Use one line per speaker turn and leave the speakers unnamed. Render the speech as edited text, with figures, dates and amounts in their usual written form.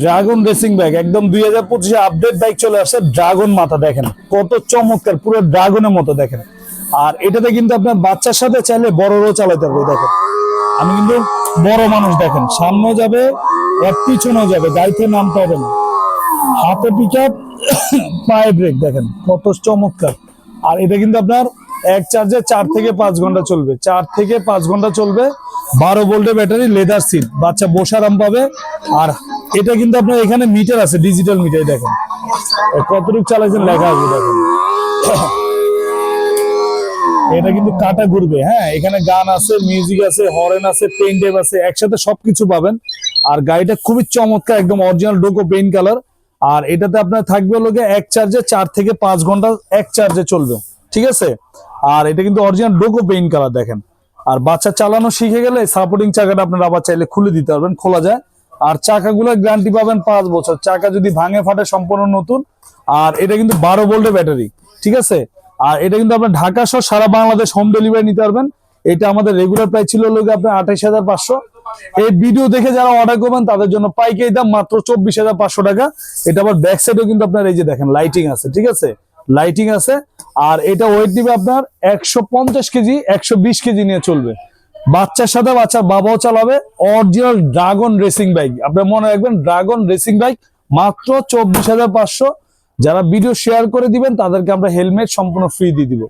Dragon racing bike একদম 2025 update bike চলে আসছে। ড্রাগন মাথা দেখেন কত চমৎকার, পুরো ড্রাগনের মতো দেখেন। আর এটাতে কিন্তু আপনার বাচ্চার সাথে চাইলে বড়রাও চালাতে পারবে। দেখেন আমি কিন্তু বড় মানুষ, দেখেন সামনেও যাবে এক পিছনেও যাবে, গাড়িতে নামতে হবে না, হাতে পিক আপ পায়ে ব্রেক, দেখেন কত চমৎকার। আর এটা কিন্তু আপনার এক চার্জে 4 থেকে 5 ঘন্টা চলবে, 4 থেকে 5 ঘন্টা চলবে। 12 ভোল্টের ব্যাটারি, লেদার সিট, বাচ্চা বসে আরাম পাবে। আর এটা কিন্তু আপনার এখানে মিটার আছে, ডিজিটাল মিটার, দেখেন কতটুকু চালাইছেন লেখা আছে দেখেন। এটা কিন্তু কাটা ঘুরবে, হ্যাঁ এখানে গান আছে, মিউজিক আছে, হরেন আছে, পেইন্ট টেপ আছে, একসাথে সবকিছু পাবেন। আর গাড়িটা খুবই চমৎকার, একদম অরিজিনাল ডোকো পেইন্ট কালার। আর এটাতে আপনার থাকবে লোকে এক চার্জে 4 থেকে 5 ঘন্টা এক চার্জে চলবে, ঠিক আছে। আর এটা কিন্তু অরিজিনাল ডোকো পেইন্ট কালার দেখেন। আর বাচ্চা চালানো শিখে গেলে সাপোর্টিং চাকাটা আপনারা আবার চাইলে খুলে দিতে পারবেন, খোলা যায়। আর চাকাগুলো গ্যারান্টি পাবেন 5 বছর, চাকা যদি ভাঙে ফাটে সম্পূর্ণ নতুন। আর এটা কিন্তু 12 ভোল্টের ব্যাটারি, ঠিক আছে। আর এটা কিন্তু আপনার ঢাকা সহ সারা বাংলাদেশ হোম ডেলিভারি নিতে পারবেন। এটা আমাদের রেগুলার প্রাইস ছিল লোকে আপনার 28,500। এই ভিডিও দেখে যারা অর্ডার করবেন তাদের জন্য পাইকারি দাম মাত্র 24,500 টাকা। এটা আবার ব্যাক সাইডেও কিন্তু আপনার এই যে দেখেন লাইটিং আছে, ঠিক আছে, লাইটিং আছে। আর এটা ওয়েট দিবে আপনার 150 কেজি, 120 কেজি নিয়ে চলবে। বাচ্চার সাথে বাচ্চার বাবাও চালাবে। অরিজিনাল ড্রাগন রেসিং বাইক, আপনার মনে রাখবেন ড্রাগন রেসিং বাইক মাত্র 24,500। যারা ভিডিও শেয়ার করে দিবেন তাদেরকে আমরা হেলমেট সম্পূর্ণ ফ্রি দিয়ে দিব।